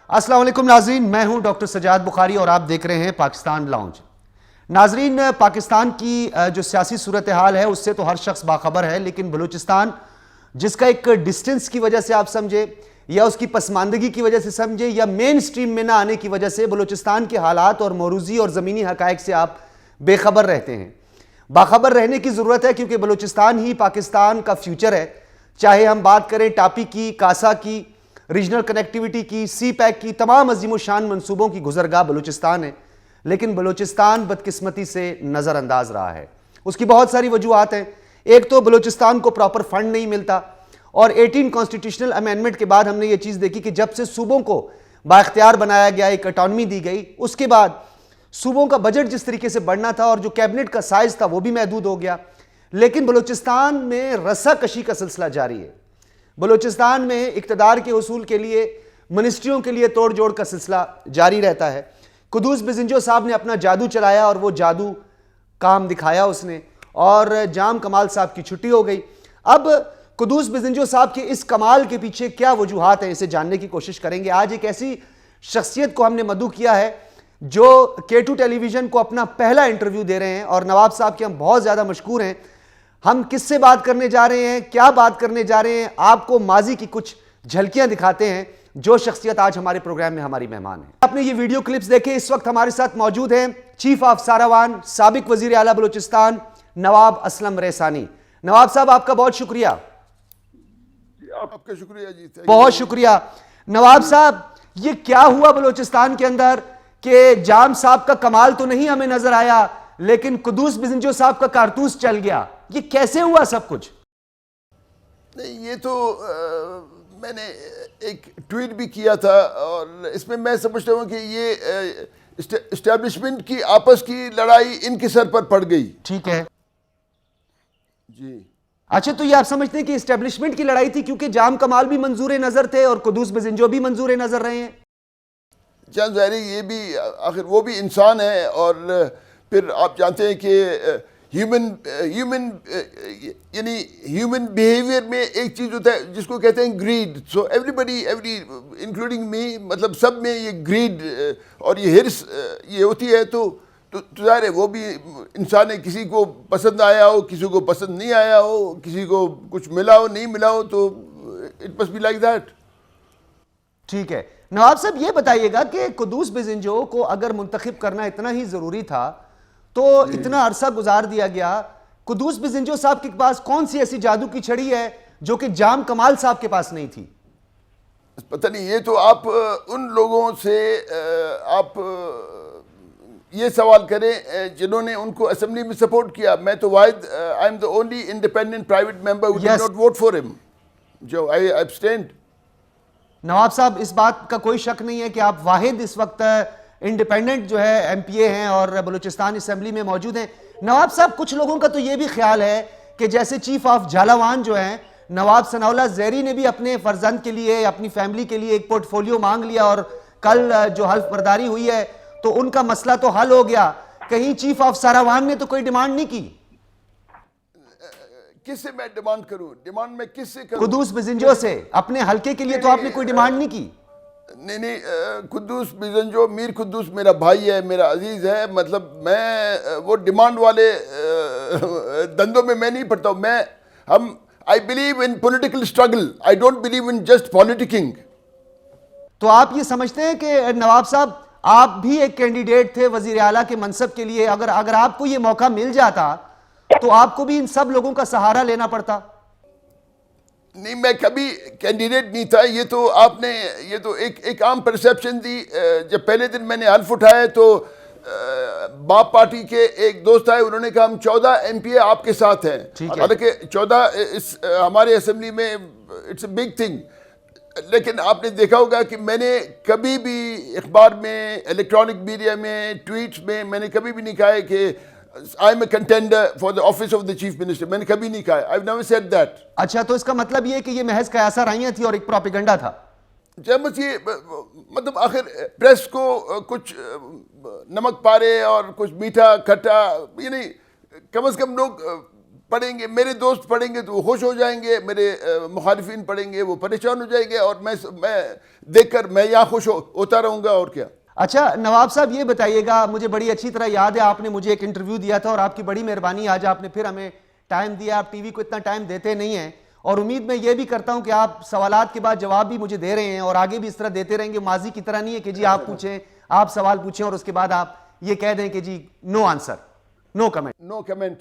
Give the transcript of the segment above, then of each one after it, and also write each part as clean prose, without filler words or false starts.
السلام علیکم ناظرین، میں ہوں ڈاکٹر سجاد بخاری اور آپ دیکھ رہے ہیں پاکستان لاؤنج۔ ناظرین، پاکستان کی جو سیاسی صورتحال ہے اس سے تو ہر شخص باخبر ہے، لیکن بلوچستان جس کا ایک ڈسٹنس کی وجہ سے آپ سمجھے یا اس کی پسماندگی کی وجہ سے سمجھے یا مین سٹریم میں نہ آنے کی وجہ سے بلوچستان کے حالات اور موروثی اور زمینی حقائق سے آپ بے خبر رہتے ہیں۔ باخبر رہنے کی ضرورت ہے کیونکہ بلوچستان ہی پاکستان کا فیوچر ہے، چاہے ہم بات کریں ٹاپی کی، کاسا کی، ریجنل کنیکٹیوٹی کی، سی پیک کی، تمام عظیم و شان منصوبوں کی گزرگاہ بلوچستان ہے، لیکن بلوچستان بدقسمتی سے نظر انداز رہا ہے۔ اس کی بہت ساری وجوہات ہیں۔ ایک تو بلوچستان کو پراپر فنڈ نہیں ملتا، اور 18 کانسٹیٹیوشنل امینڈمنٹ کے بعد ہم نے یہ چیز دیکھی کہ جب سے صوبوں کو بااختیار بنایا گیا، ایک اٹانومی دی گئی، اس کے بعد صوبوں کا بجٹ جس طریقے سے بڑھنا تھا اور جو کیبنٹ کا سائز تھا وہ بھی محدود ہو گیا، لیکن بلوچستان میں رسا کشی کا سلسلہ جاری ہے۔ بلوچستان میں اقتدار کے حصول کے لیے منسٹریوں کے لیے توڑ جوڑ کا سلسلہ جاری رہتا ہے۔ قدوس بزنجو صاحب نے اپنا جادو چلایا اور وہ جادو کام دکھایا اس نے، اور جام کمال صاحب کی چھٹی ہو گئی۔ اب قدوس بزنجو صاحب کے اس کمال کے پیچھے کیا وجوہات ہیں، اسے جاننے کی کوشش کریں گے۔ آج ایک ایسی شخصیت کو ہم نے مدعو کیا ہے جو K2 ٹیلی ویژن کو اپنا پہلا انٹرویو دے رہے ہیں، اور نواب صاحب کے ہم بہت زیادہ مشکور ہیں۔ ہم کس سے بات کرنے جا رہے ہیں، کیا بات کرنے جا رہے ہیں، آپ کو ماضی کی کچھ جھلکیاں دکھاتے ہیں۔ جو شخصیت آج ہمارے پروگرام میں ہماری مہمان ہے، آپ نے یہ ویڈیو کلپس دیکھے۔ اس وقت ہمارے ساتھ موجود ہیں چیف آف ساراوان، سابق وزیر اعلیٰ بلوچستان نواب اسلم ریسانی۔ نواب صاحب، آپ کا بہت شکریہ۔ آپ کا شکریہ جی، بہت شکریہ۔ نواب صاحب، یہ کیا ہوا بلوچستان کے اندر کہ جام صاحب کا کمال تو نہیں ہمیں نظر آیا، لیکن قدوس بزنجو صاحب کا کارتوس چل گیا؟ یہ کیسے ہوا سب کچھ؟ نہیں، یہ تو میں نے ایک ٹویٹ بھی کیا تھا، اور اس میں میں سمجھتا ہوں کہ یہ اسٹیبلشمنٹ کی آپس کی لڑائی ان کے سر پر پڑ گئی۔ ٹھیک ہے جی، اچھا، تو یہ آپ سمجھتے ہیں کہ اسٹیبلشمنٹ کی لڑائی تھی کیونکہ جام کمال بھی منظور نظر تھے اور قدوس بزنجو بھی منظور نظر رہے ہیں؟ جان ظاہر ہے، یہ بھی آخر وہ بھی انسان ہے، اور پھر آپ جانتے ہیں کہ ہیومن بیہیویئر میں ایک چیز ہوتا ہے جس کو کہتے ہیں grade. So every including me, مطلب سب میں یہ گریڈ اور یہ ہرس یہ ہوتی ہے، تو ظاہر ہے وہ بھی انسان ہے، کسی کو پسند آیا ہو، کسی کو پسند نہیں آیا ہو، کسی کو کچھ ملا ہو نہیں ملا ہو، تو it must be like that. ٹھیک ہے نواب صاحب، یہ بتائیے گا کہ قدوس بزنجو کو اگر منتخب کرنا اتنا ہی ضروری تھا تو اتنا عرصہ گزار دیا گیا، قدوس بزنجو صاحب کے پاس کون سی ایسی جادو کی چھڑی ہے جو کہ جام کمال صاحب کے پاس نہیں تھی؟ پتہ نہیں، یہ تو آپ ان لوگوں سے آپ یہ سوال کریں جنہوں نے ان کو اسمبلی میں سپورٹ کیا۔ میں تو واحد I am the only independent private member who did not vote for him. جو I abstained. نواب صاحب، اس بات کا کوئی شک نہیں ہے کہ آپ واحد اس وقت انڈیپینڈنٹ جو ہے ایم پی اے ہیں اور بلوچستان اسمبلی میں موجود ہیں۔ نواب صاحب، کچھ لوگوں کا تو یہ بھی خیال ہے کہ جیسے چیف آف جھالاوان جو ہیں نواب ثناء اللہ زہری نے بھی اپنے فرزند کے لیے، اپنی فیملی کے لیے ایک پورٹ فولیو مانگ لیا، اور کل جو حلف برداری ہوئی ہے تو ان کا مسئلہ تو حل ہو گیا۔ کہیں چیف آف ساراوان نے تو کوئی ڈیمانڈ نہیں کی؟ کس سے میں ڈیمانڈ کروں؟ ڈیمانڈ میں کس سے کروں؟ قدوس بزنجو سے، اپنے حلقے کے لیے تو آپ نے کوئی ڈیمانڈ نہیں کی؟ نہیں، قدوس بزنجو، میر قدوس میرا بھائی ہے، میرا عزیز ہے، مطلب میں وہ ڈیمانڈ والے دندوں میں نہیں پڑتا ہوں۔ I believe in political struggle. I don't believe in just politicking. تو آپ یہ سمجھتے ہیں کہ نواب صاحب آپ بھی ایک کینڈیڈیٹ تھے وزیر اعلیٰ کے منصب کے لیے، اگر آپ کو یہ موقع مل جاتا تو آپ کو بھی ان سب لوگوں کا سہارا لینا پڑتا؟ نہیں، میں کبھی کینڈیڈیٹ نہیں تھا۔ یہ تو آپ نے یہ تو ایک عام پرسیپشن دی۔ جب پہلے دن میں نے حلف اٹھایا تو باپ پارٹی کے ایک دوست آئے، انہوں نے کہا ہم 14 ایم پی اے آپ کے ساتھ ہیں، حالانکہ 14 ہمارے اسمبلی میں اٹس اے بگ تھنگ۔ لیکن آپ نے دیکھا ہوگا کہ میں نے کبھی بھی اخبار میں، الیکٹرانک میڈیا میں، ٹویٹس میں نے کبھی بھی نہیں کہا ہے کہ I am a contender for the office of the chief minister. میں نے کبھی نہیں کہا، I've never said that. اچھا، تو اس کا مطلب یہ کہ یہ محض قیاسہ رائیاں تھی اور ایک پروپیگنڈا تھا؟ جب یہ مطلب آخر پریس کو کچھ نمک پارے اور کچھ میٹھا کھٹا، یعنی کم از کم لوگ پڑھیں گے, میرے دوست پڑھیں گے تو وہ خوش ہو جائیں گے, میرے مخالفین پڑھیں گے وہ پریشان ہو جائیں گے, اور میں دیکھ کر میں یہاں خوش ہوتا رہوں گا, اور کیا. اچھا نواب صاحب یہ بتائیے گا, مجھے بڑی اچھی طرح یاد ہے آپ نے مجھے ایک انٹرویو دیا تھا, اور آپ کی بڑی مہربانی آج آپ نے پھر ہمیں ٹائم دیا. آپ ٹی وی کو اتنا ٹائم دیتے نہیں ہیں, اور امید میں یہ بھی کرتا ہوں کہ آپ سوالات کے بعد جواب بھی مجھے دے رہے ہیں, اور آگے بھی اس طرح دیتے رہیں گے. ماضی کی طرح نہیں ہے کہ جی آپ پوچھیں, آپ سوال پوچھیں اور اس کے بعد آپ یہ کہہ دیں کہ جی نو آنسر, نو کمنٹ. نو کمنٹ.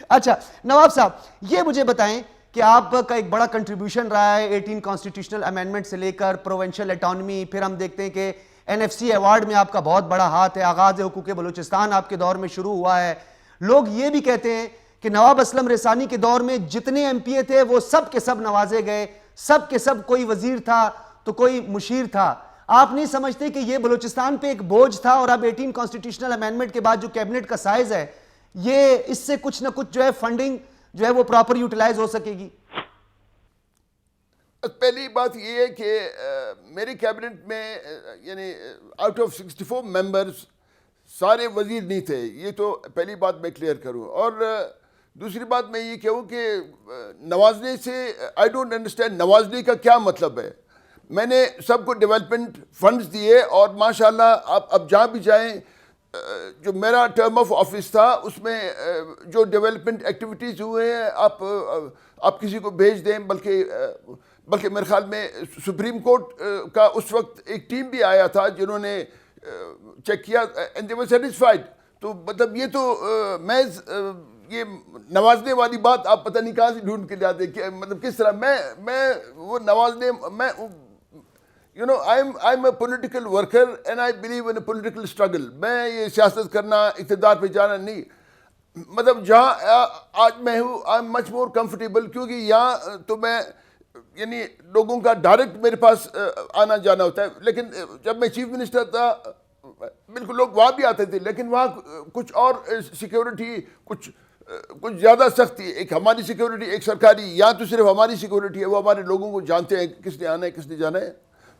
اچھا نواب صاحب یہ مجھے بتائیں کہ آپ کا ایک بڑا کنٹریبیوشن رہا ہے 18 کانسٹیٹیوشنل امینڈمنٹ سے لے کر پروونشل اٹانومی, پھر ہم دیکھتے ہیں کہ NFC ایوارڈ میں آپ کا بہت بڑا ہاتھ ہے, آغاز حقوق بلوچستان آپ کے دور میں شروع ہوا ہے. لوگ یہ بھی کہتے ہیں کہ نواب اسلم رسانی کے دور میں جتنے MP تھے وہ سب کے سب نوازے گئے, سب کے سب, کوئی وزیر تھا تو کوئی مشیر تھا. آپ نہیں سمجھتے کہ یہ بلوچستان پہ ایک بوجھ تھا, اور اب 18 کانسٹیٹیوشنل امینڈمنٹ کے بعد جو کیبنٹ کا سائز ہے یہ اس سے کچھ نہ کچھ جو ہے فنڈنگ جو ہے وہ پراپر یوٹیلائز ہو سکے گی؟ پہلی بات یہ ہے کہ میری کیبنٹ میں یعنی آؤٹ آف 64 ممبرز سارے وزیر نہیں تھے, یہ تو پہلی بات میں کلیئر کروں. اور دوسری بات میں یہ کہوں کہ نوازنے سے آئی ڈونٹ انڈرسٹینڈ نوازنے کا کیا مطلب ہے. میں نے سب کو ڈیولپمنٹ فنڈز دیے, اور ماشاءاللہ آپ اب جہاں بھی جائیں, جو میرا ٹرم آف آفس تھا اس میں جو ڈیولپمنٹ ایکٹیویٹیز ہوئے ہیں آپ کسی کو بھیج دیں, بلکہ میرے خیال میں سپریم کورٹ کا اس وقت ایک ٹیم بھی آیا تھا جنہوں نے چیک کیا اینڈ دے ور سیٹسفائیڈ. تو مطلب یہ تو میں یہ نوازنے والی بات آپ پتہ نہیں کہاں سے ڈھونڈ کے لاتے, کہ مطلب کس طرح میں وہ نوازنے, میں you know I'm a political worker and I believe in a political struggle. میں یہ سیاست کرنا, اقتدار پہ جانا نہیں, مطلب جہاں آج میں ہوں I'm much more comfortable, کیونکہ یہاں تو میں یعنی لوگوں کا ڈائریکٹ میرے پاس آنا جانا ہوتا ہے. لیکن جب میں چیف منسٹر تھا بالکل لوگ وہاں بھی آتے تھے, لیکن وہاں کچھ اور سیکیورٹی کچھ زیادہ سخت تھی. ایک ہماری سیکیورٹی, ایک سرکاری, یہاں تو صرف ہماری سیکیورٹی ہے, وہ ہمارے لوگوں کو جانتے ہیں کس نے آنا ہے کس نے جانا ہے.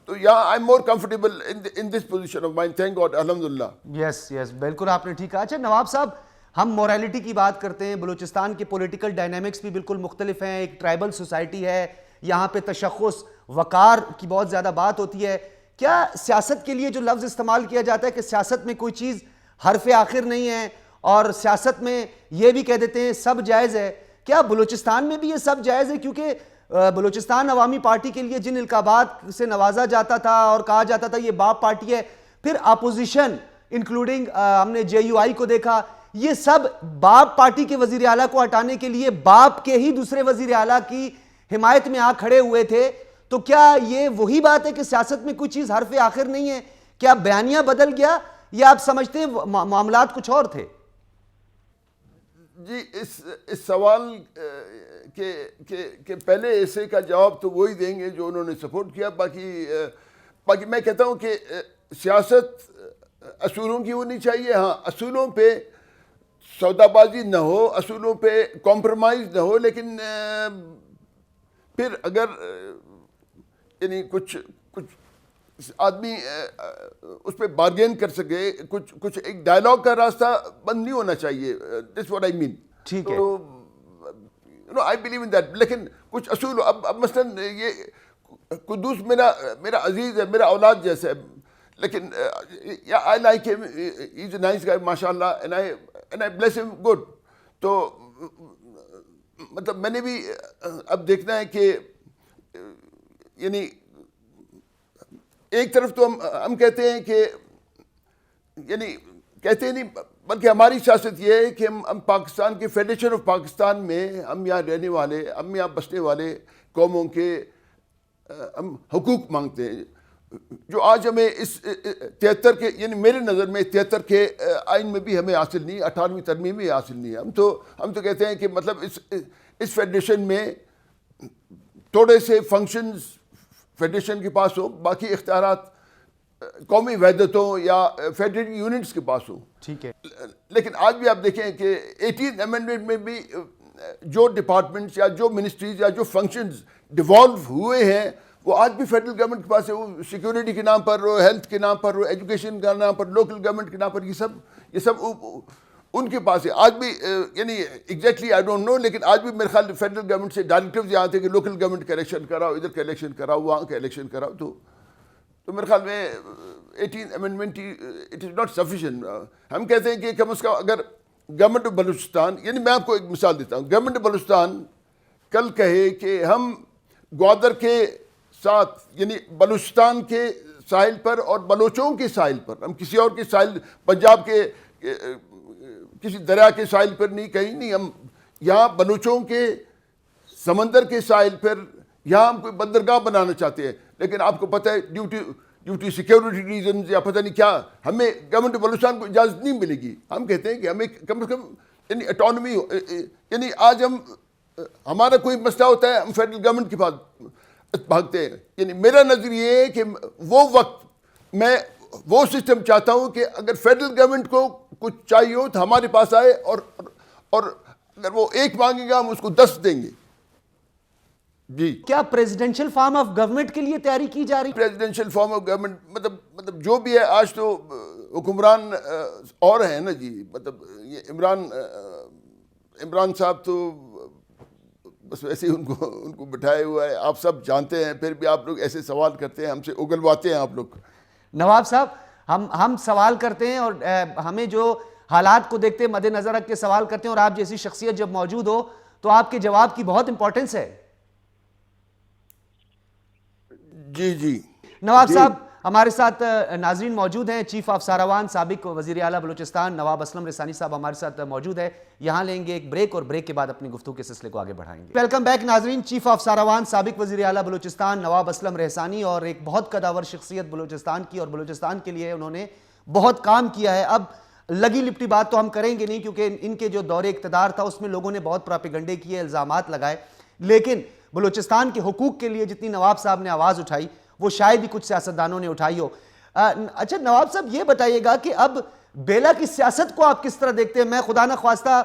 تو یہاں I am more comfortable in this position of mind, thank God, الحمدللہ. یس بالکل آپ نے ٹھیک کہا. اچھا نواب صاحب ہم موریلٹی کی بات کرتے ہیں, بلوچستان کے پولیٹیکل ڈائنامکس بھی بالکل مختلف ہیں. ایک ٹرائبل سوسائٹی ہے, یہاں پہ تشخص, وقار کی بہت زیادہ بات ہوتی ہے. کیا سیاست کے لیے جو لفظ استعمال کیا جاتا ہے کہ سیاست میں کوئی چیز حرف آخر نہیں ہے, اور سیاست میں یہ بھی کہہ دیتے ہیں سب جائز ہے, کیا بلوچستان میں بھی یہ سب جائز ہے؟ کیونکہ بلوچستان عوامی پارٹی کے لیے جن القابات سے نوازا جاتا تھا اور کہا جاتا تھا یہ باپ پارٹی ہے, پھر اپوزیشن انکلوڈنگ ہم نے JUI کو دیکھا, یہ سب باپ پارٹی کے وزیر اعلیٰ کو ہٹانے کے لیے باپ کے ہی دوسرے وزیر اعلیٰ کی حمایت میں آ کھڑے ہوئے تھے. تو کیا یہ وہی بات ہے کہ سیاست میں کوئی چیز حرف آخر نہیں ہے؟ کیا بیانیہ بدل گیا یا آپ سمجھتے ہیں معاملات کچھ اور تھے؟ جی اس سوال کے پہلے ایسے کا جواب تو وہی دیں گے جو انہوں نے سپورٹ کیا. باقی میں کہتا ہوں کہ سیاست اصولوں کی ہونی چاہیے. ہاں اصولوں پہ سودا بازی نہ ہو, اصولوں پہ کمپرومائز نہ ہو, لیکن پھر اگر یعنی کچھ آدمی اس پہ بارگین کر سکے, کچھ ایک ڈائلاگ کا راستہ بند نہیں ہونا چاہیے. دس واٹ آئی مین. ٹھیک ہے, آئی بلیو ان دیٹ. لیکن کچھ اصول, اب مثلاً یہ قدوس میرا عزیز ہے, میرا اولاد جیسا ہے, لیکن آئی لائک ہم, ہی از اے نائس گائے ماشاء اللہ, اینڈ آئی بلیس ہم گڈ. تو مطلب میں نے بھی اب دیکھنا ہے کہ یعنی ایک طرف تو ہم کہتے ہیں کہ یعنی کہتے ہیں نہیں, بلکہ ہماری سیاست یہ ہے کہ ہم پاکستان کے فیڈریشن آف پاکستان میں ہم یہاں رہنے والے, ہم یہاں بسنے والے قوموں کے ہم حقوق مانگتے ہیں, جو آج ہمیں اس 73 کے یعنی میرے نظر میں 73 کے آئین میں بھی ہمیں حاصل نہیں, 18ویں ترمیم میں حاصل نہیں ہے. ہم تو کہتے ہیں کہ مطلب اس فیڈریشن میں تھوڑے سے فنکشنز فیڈریشن کے پاس ہو, باقی اختیارات قومی وحدتوں یا فیڈریٹنگ یونٹس کے پاس ہوں. ٹھیک ہے. لیکن آج بھی آپ دیکھیں کہ 18 امینڈمنٹ میں بھی جو ڈپارٹمنٹس یا جو منسٹریز یا جو فنکشنز ڈیوالو ہوئے ہیں وہ آج بھی فیڈرل گورنمنٹ کے پاس ہے. وہ سیکیورٹی کے نام پر, ہیلتھ کے نام پر, ایجوکیشن کے نام پر, لوکل گورنمنٹ کے نام پر, یہ سب ان کے پاس ہے آج بھی یعنی ایگزیکٹلی آئی ڈونٹ نو, لیکن آج بھی میرے خیال فیڈرل گورنمنٹ سے ڈائریکٹیوز یہاں تھے کہ لوکل گورنمنٹ کا الیکشن کراؤ, ادھر کا الیکشن کراؤ, وہاں کا الیکشن کراؤ. تو میرے خیال میں 18 amendment it is not sufficient. ہم کہتے ہیں کہ کم از کم اگر گورنمنٹ آف بلوچستان, یعنی میں آپ کو ایک مثال دیتا ہوں, گورنمنٹ آف بلوچستان کل کہے کہ ہم گوادر کے ساتھ یعنی بلوچستان کے ساحل پر اور بلوچوں کے ساحل پر, ہم کسی اور کے ساحل پنجاب کے کسی دریا کے ساحل پر نہیں, کہیں نہیں, ہم یہاں بلوچوں کے سمندر کے ساحل پر یہاں ہم کوئی بندرگاہ بنانا چاہتے ہیں, لیکن آپ کو پتہ ہے ڈیوٹی سیکیورٹی ریزنز یا پتہ نہیں کیا ہمیں گورنمنٹ بلوچستان کو اجازت نہیں ملے گی. ہم کہتے ہیں کہ ہمیں کم از کم یعنی اٹانومی, یعنی آج ہم ہمارا کوئی مسئلہ ہوتا ہے ہم فیڈرل گورنمنٹ کے پاس بھاگتے ہیں. یعنی میرا نظریہ یہ ہے کہ وہ وقت میں وہ سسٹم چاہتا ہوں کہ اگر فیڈرل گورنمنٹ کو کچھ چاہیے ہو تو ہمارے پاس آئے, اور اگر وہ 1 مانگے گا ہم اس کو 10 دیں گے. جی, کیا پریزیڈنشل فارم آف گورنمنٹ کے لیے تیاری کی جا رہی؟ پریزیڈنشل فارم آف گورنمنٹ مطلب جو بھی ہے, آج تو حکمران اور ہیں نا جی, مطلب یہ عمران صاحب تو بس ویسے ہی ان کو بٹھائے ہوا ہے. آپ سب جانتے ہیں, پھر بھی آپ لوگ ایسے سوال کرتے ہیں, ہم سے اگلواتے ہیں آپ لوگ. نواب صاحب ہم سوال کرتے ہیں اور ہمیں جو حالات کو دیکھتے مد نظر رکھ کے سوال کرتے ہیں, اور آپ جیسی شخصیت جب موجود ہو تو آپ کے جواب کی بہت امپورٹنس ہے. جی نواب صاحب ہمارے ساتھ ناظرین موجود ہیں, چیف آف ساروان سابق وزیر اعلیٰ بلوچستان نواب اسلم رسانی صاحب ہمارے ساتھ موجود ہے. یہاں لیں گے ایک بریک اور بریک کے بعد اپنی گفتگو کے سلسلے کو آگے بڑھائیں گے. ویلکم بیک ناظرین, چیف آف ساروان سابق وزیر اعلیٰ بلوچستان نواب اسلم رسانی, اور ایک بہت قداور شخصیت بلوچستان کی, اور بلوچستان کے لیے انہوں نے بہت کام کیا ہے. اب لگی لپٹی بات تو ہم کریں گے نہیں, کیونکہ ان کے جو دور اقتدار تھا اس میں لوگوں نے بہت پراپیگنڈے کیے, الزامات لگائے, لیکن بلوچستان کے حقوق کے لیے جتنی نواب صاحب نے آواز اٹھائی وہ شاید ہی کچھ سیاستدانوں نے اٹھائی ہو. اچھا نواب صاحب یہ بتائیے گا کہ اب بیلا کی سیاست کو آپ کس طرح دیکھتے ہیں؟ میں خدا نہ خواستہ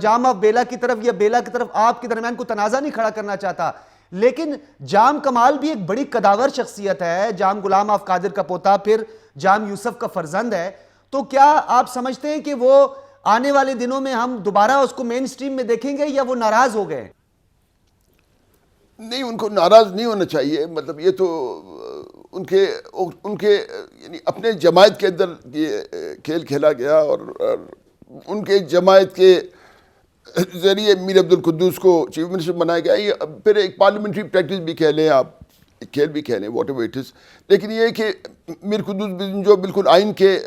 جام آف بیلا کی طرف یا بیلا کی طرف آپ کے درمیان کو تنازع نہیں کھڑا کرنا چاہتا, لیکن جام کمال بھی ایک بڑی قداور شخصیت ہے, جام غلام آف قادر کا پوتا, پھر جام یوسف کا فرزند ہے. تو کیا آپ سمجھتے ہیں کہ وہ آنے والے دنوں میں ہم دوبارہ اس کو مین سٹریم میں دیکھیں گے, یا وہ ناراض ہو گئے؟ نہیں, ان کو ناراض نہیں ہونا چاہیے. مطلب یہ تو ان کے یعنی اپنے جماعت کے اندر یہ کھیل کھیلا گیا, اور ان کے جماعت کے ذریعے میر عبد القدوس کو چیف منسٹر بنایا گیا. یہ پھر ایک پارلیمنٹری پریکٹس بھی کہہ لیں آپ, کھیل بھی کہہ لیں, واٹ ایور اٹ از, لیکن یہ ہے کہ میر قدوس جو بالکل آئین کے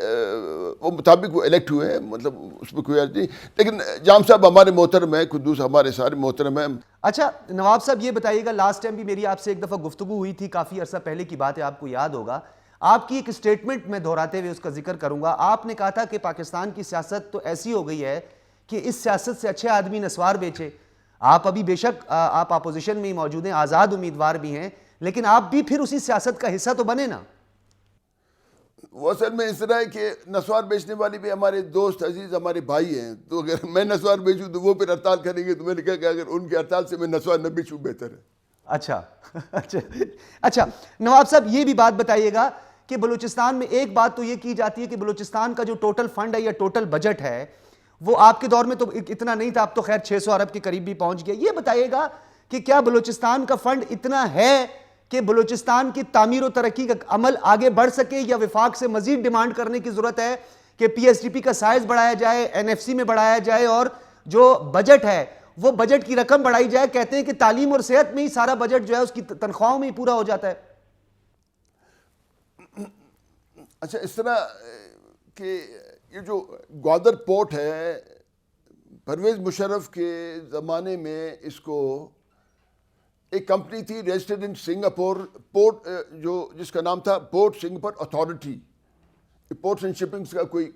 وہ مطابق وہ الیکٹ ہوئے ہیں, مطلب اس میں کوئی عرض نہیں. لیکن جام صاحب ہمارے محترم ہیں, قدوس ہمارے سارے محترم ہیں. اچھا نواب صاحب یہ بتائیے گا, لاسٹ ٹائم بھی میری آپ سے ایک دفعہ گفتگو ہوئی تھی, کافی عرصہ پہلے کی بات ہے, آپ کو یاد ہوگا. آپ کی ایک سٹیٹمنٹ میں دہراتے ہوئے اس کا ذکر کروں گا. آپ نے کہا تھا کہ پاکستان کی سیاست تو ایسی ہو گئی ہے کہ اس سیاست سے اچھے آدمی نسوار بیچے. آپ ابھی بے شک آپ اپوزیشن میں ہی موجود ہیں, آزاد امیدوار بھی ہیں, لیکن آپ بھی پھر اسی سیاست کا حصہ تو بنے نا. وہ اصل میں اس طرح ہے کہ نسوار بیچنے والے بھی ہمارے دوست عزیز ہمارے بھائی ہیں, تو اگر میں نسوار بیچوں تو وہ پھر ہڑتال کریں گے, تو میں نے کہا کہ اگر ان کے ہڑتال سے میں نسوار نہ بیچوں بہتر ہے. اچھا نواب صاحب یہ بھی بات بتائیے گا کہ بلوچستان میں ایک بات تو یہ کی جاتی ہے کہ بلوچستان کا جو ٹوٹل فنڈ ہے یا ٹوٹل بجٹ ہے وہ آپ کے دور میں تو اتنا نہیں تھا, اب تو خیر 600 ارب کے قریب بھی پہنچ گیا. یہ بتائیے گا کہ کیا بلوچستان کا فنڈ اتنا ہے کہ بلوچستان کی تعمیر و ترقی کا عمل آگے بڑھ سکے, یا وفاق سے مزید ڈیمانڈ کرنے کی ضرورت ہے کہ پی ایس ڈی پی کا سائز بڑھایا جائے, این ایف سی میں بڑھایا جائے, اور جو بجٹ ہے وہ بجٹ کی رقم بڑھائی جائے؟ کہتے ہیں کہ تعلیم اور صحت میں ہی سارا بجٹ جو ہے اس کی تنخواہوں میں ہی پورا ہو جاتا ہے. اچھا اس طرح کہ یہ جو گوادر پورٹ ہے, پرویز مشرف کے زمانے میں اس کو ایک کمپنی تھی رجسٹرڈ ان سنگاپور, پورٹ جو جس کا نام تھا port Singapore authority, ports and shippings کا کوئی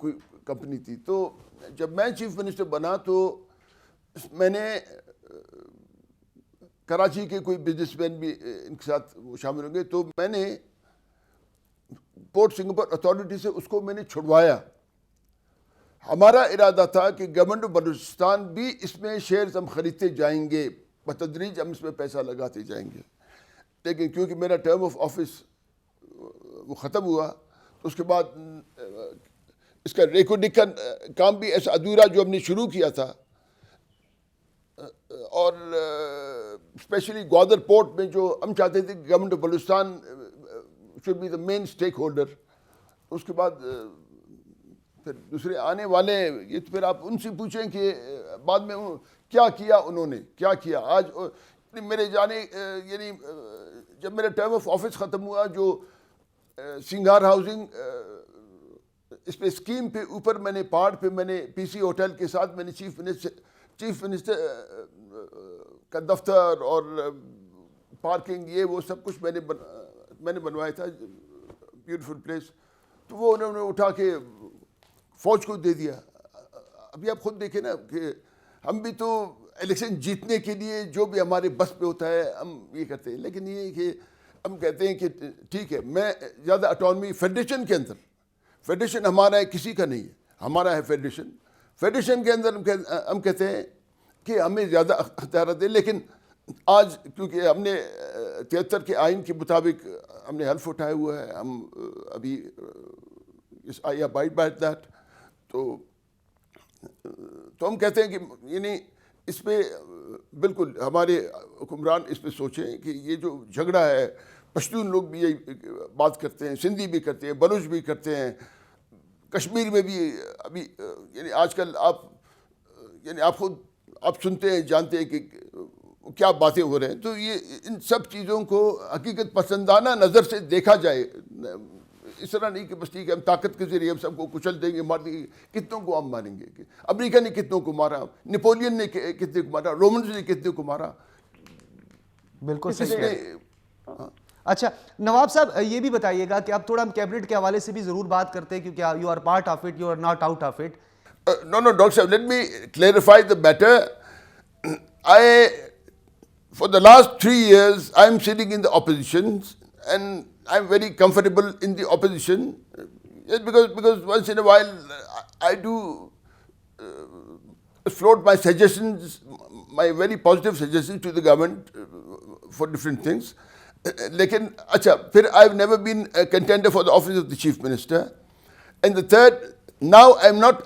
کمپنی تھی. تو جب میں چیف منسٹر بنا تو میں نے کراچی کے کوئی بزنس مین بھی ان کے ساتھ شامل ہوں گے, تو میں نے پورٹ سنگاپور اتھارٹی سے اس کو میں نے چھڑوایا. ہمارا ارادہ تھا کہ گورنمنٹ آف بلوچستان بھی اس میں شیئرز ہم خریدتے جائیں گے, بتدریج ہم اس میں پیسہ لگاتے جائیں گے. لیکن کیونکہ میرا ٹرم آف آفس وہ ختم ہوا, تو اس کے بعد اس کا ریکارڈنگ کا کام بھی ایسا ادھورا جو ہم نے شروع کیا تھا، اور اسپیشلی گوادر پورٹ میں جو ہم چاہتے تھے کہ government of Balochistan should be the main stakeholder. اس کے بعد پھر دوسرے آنے والے یہ تو پھر آپ ان سے پوچھیں کہ بعد میں کیا کیا انہوں نے، کیا کیا. آج میرے جانے یعنی جب میرا ٹرم آف آفس ختم ہوا، جو سنگھار ہاؤسنگ اس پہ اسکیم پہ اوپر میں نے پہاڑ پہ میں نے پی سی ہوٹل کے ساتھ میں نے چیف منسٹر کا دفتر اور پارکنگ یہ وہ سب کچھ میں نے بنوایا تھا، بیوٹیفل پلیس. تو وہ انہوں نے اٹھا کے فوج کو دے دیا. ابھی آپ خود دیکھیں نا کہ ہم بھی تو الیکشن جیتنے کے لیے جو بھی ہمارے بس پہ ہوتا ہے ہم یہ کرتے ہیں، لیکن یہ کہ ہم کہتے ہیں کہ ٹھیک ہے میں زیادہ اٹانومی فیڈریشن کے اندر، فیڈریشن ہمارا ہے کسی کا نہیں ہے، ہمارا ہے فیڈریشن کے اندر ہم کہتے ہیں کہ ہمیں زیادہ اختیارات دیں. لیکن آج کیونکہ ہم نے 73 کے آئین کے مطابق ہم نے حلف اٹھایا ہوا ہے، ہم ابھی I abide by that. تو ہم کہتے ہیں کہ یعنی اس پہ بالکل ہمارے حکمران اس پہ سوچیں کہ یہ جو جھگڑا ہے، پشتون لوگ بھی یہی بات کرتے ہیں، سندھی بھی کرتے ہیں، بلوچ بھی کرتے ہیں، کشمیر میں بھی ابھی یعنی آج کل آپ خود آپ سنتے ہیں، جانتے ہیں کہ کیا باتیں ہو رہے ہیں. تو یہ ان سب چیزوں کو حقیقت پسندانہ نظر سے دیکھا جائے، اس طرح نہیں کہ بس ٹھیک ہے ہم طاقت کے ذریعے ہم سب کو کچل دیں گے، مار دیں گے. کتنوں کو ہم ماریں گے؟ کہ امریکہ نے کتنوں کو مارا، نیپولین نے کتنے کو مارا، رومنز نے کتنے کو مارا. بالکل صحیح ہے. اچھا نواب صاحب یہ بھی بتائیے گا کہ اب تھوڑا ہم کیبنٹ کے حوالے سے بھی ضرور بات کرتے ہیں، کیونکہ you are part of it, you are not out of it. No, Dr. Saab, let me clarify the matter. For the last 3 years, I'm sitting in the opposition, and I'm very comfortable in the opposition. Just because once in a while I do float my suggestions, my very positive suggestions to the government for different things. لیکن اچھا پھر I've never been a contender for the office of the chief minister. And the third, now